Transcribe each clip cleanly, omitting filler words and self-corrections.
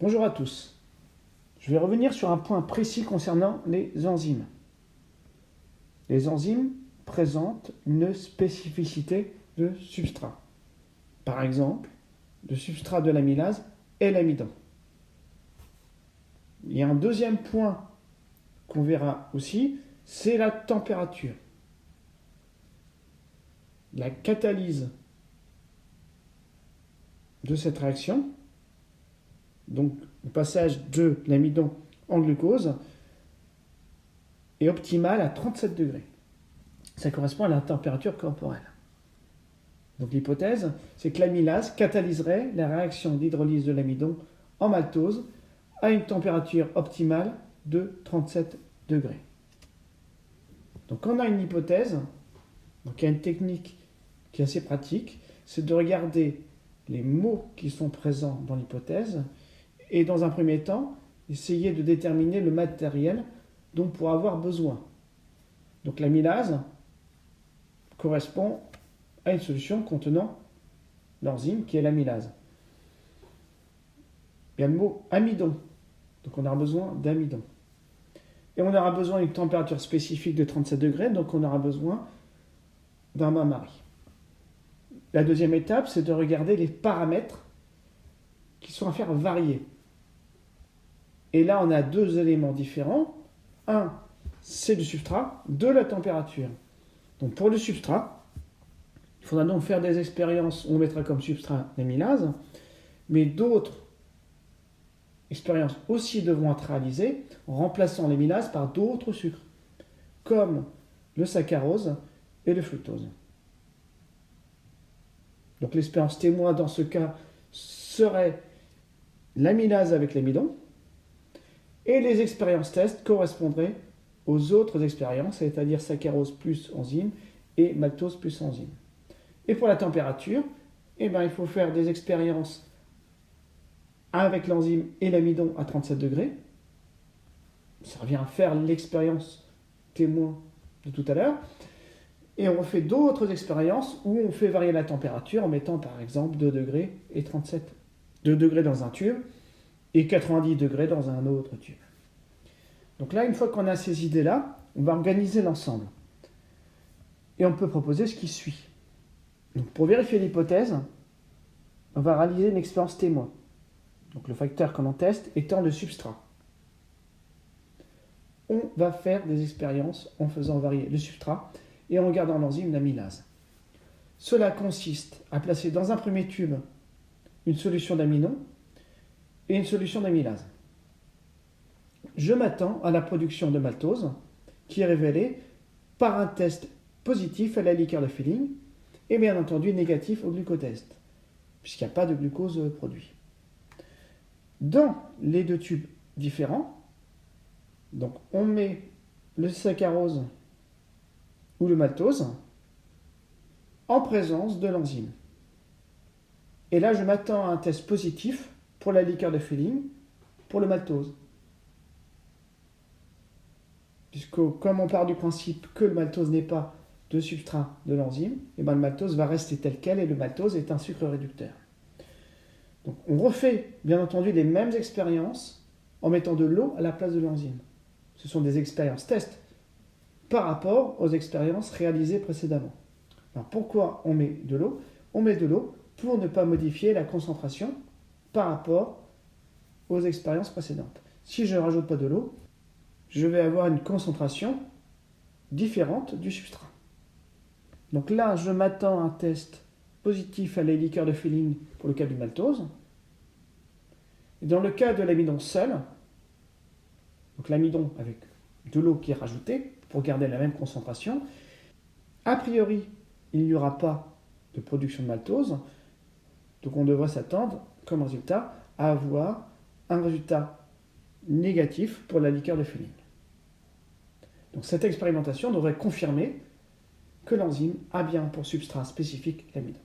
Bonjour à tous. Je vais revenir sur un point précis concernant les enzymes. Les enzymes présentent une spécificité de substrat. Par exemple, le substrat de l'amylase est l'amidon. Il y a un deuxième point qu'on verra aussi, c'est la température. La catalyse de cette réaction, donc le passage de l'amidon en glucose, est optimale à 37 degrés. Ça correspond à la température corporelle. Donc l'hypothèse, c'est que l'amylase catalyserait la réaction d'hydrolyse de l'amidon en maltose à une température optimale de 37 degrés. Donc quand on a une hypothèse, donc il y a une technique qui est assez pratique, c'est de regarder les mots qui sont présents dans l'hypothèse et dans un premier temps, essayer de déterminer le matériel dont on pourra avoir besoin. Donc l'amylase correspond à une solution contenant l'enzyme qui est l'amylase. Il y a le mot amidon, donc on aura besoin d'amidon. Et on aura besoin d'une température spécifique de 37 degrés, donc on aura besoin d'un bain-marie. La deuxième étape, c'est de regarder les paramètres qui sont à faire varier. Et là, on a deux éléments différents. Un, c'est le substrat, deux, la température. Donc pour le substrat, il faudra donc faire des expériences où on mettra comme substrat l'amylase, mais d'autres expériences aussi devront être réalisées en remplaçant l'amylase par d'autres sucres, comme le saccharose et le fructose. Donc l'expérience témoin dans ce cas serait l'amylase avec l'amidon, et les expériences test correspondraient aux autres expériences, c'est-à-dire saccharose plus enzyme et maltose plus enzyme. Et pour la température, il faut faire des expériences avec l'enzyme et l'amidon à 37 degrés. Ça revient à faire l'expérience témoin de tout à l'heure. Et on fait d'autres expériences où on fait varier la température en mettant par exemple 2 degrés et 37. 2 degrés dans un tube et 90 degrés dans un autre tube. Donc là, une fois qu'on a ces idées-là, on va organiser l'ensemble. Et on peut proposer ce qui suit. Donc pour vérifier l'hypothèse, on va réaliser une expérience témoin. Donc le facteur qu'on en teste étant le substrat. On va faire des expériences en faisant varier le substrat et en regardant l'enzyme d'amylase. Cela consiste à placer dans un premier tube une solution d'amidon et une solution d'amylase. Je m'attends à la production de maltose qui est révélée par un test positif à la liqueur de Fehling et bien entendu négatif au glucotest, puisqu'il n'y a pas de glucose produit. Dans les deux tubes différents, donc on met le saccharose ou le maltose en présence de l'enzyme. Et là, je m'attends à un test positif pour la liqueur de Fehling pour le maltose. Puisque comme on part du principe que le maltose n'est pas de substrat de l'enzyme, et le maltose va rester tel quel et le maltose est un sucre réducteur. Donc on refait bien entendu les mêmes expériences en mettant de l'eau à la place de l'enzyme. Ce sont des expériences test par rapport aux expériences réalisées précédemment. Alors pourquoi on met de l'eau ? On met de l'eau pour ne pas modifier la concentration par rapport aux expériences précédentes. Si je ne rajoute pas de l'eau, je vais avoir une concentration différente du substrat. Donc là, je m'attends à un test positif à la liqueur de Fehling pour le cas du maltose. Et dans le cas de l'amidon seul, donc l'amidon avec de l'eau qui est rajoutée pour garder la même concentration, a priori, il n'y aura pas de production de maltose, donc on devrait s'attendre comme résultat à avoir un résultat négatif pour la liqueur de Fehling. Donc cette expérimentation devrait confirmer que l'enzyme a bien pour substrat spécifique l'amidon.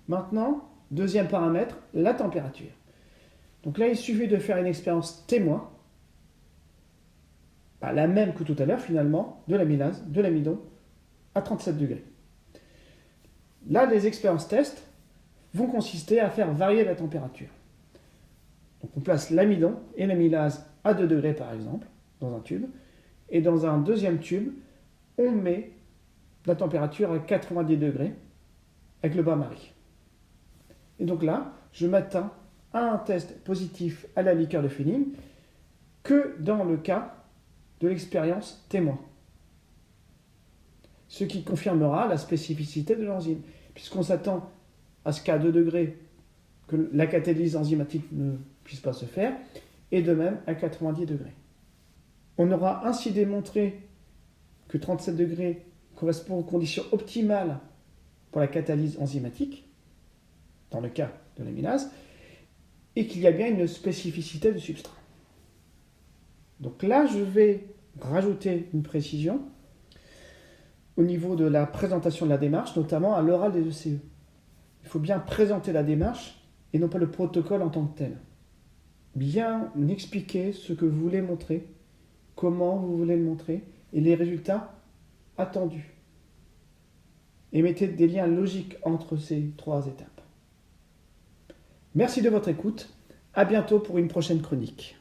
Maintenant, deuxième paramètre, la température. Donc là, il suffit de faire une expérience témoin, la même que tout à l'heure finalement, de l'amylase, de l'amidon, à 37 degrés. Là, les expériences test vont consister à faire varier la température. Donc on place l'amidon et l'amylase à 2 degrés par exemple, dans un tube. Et dans un deuxième tube, on met la température à 90 degrés avec le bain-marie. Et donc là, je m'attends à un test positif à la liqueur de phényl que dans le cas de l'expérience témoin. Ce qui confirmera la spécificité de l'enzyme, puisqu'on s'attend à ce qu'à 2 degrés, que la catalyse enzymatique ne puisse pas se faire, et de même à 90 degrés. On aura ainsi démontré que 37 degrés correspond aux conditions optimales pour la catalyse enzymatique, dans le cas de l'amylase, et qu'il y a bien une spécificité du substrat. Donc là, je vais rajouter une précision au niveau de la présentation de la démarche, notamment à l'oral des ECE. Il faut bien présenter la démarche et non pas le protocole en tant que tel. Bien expliquer ce que vous voulez montrer, comment vous voulez le montrer et les résultats attendus. Et mettez des liens logiques entre ces 3 étapes. Merci de votre écoute. À bientôt pour une prochaine chronique.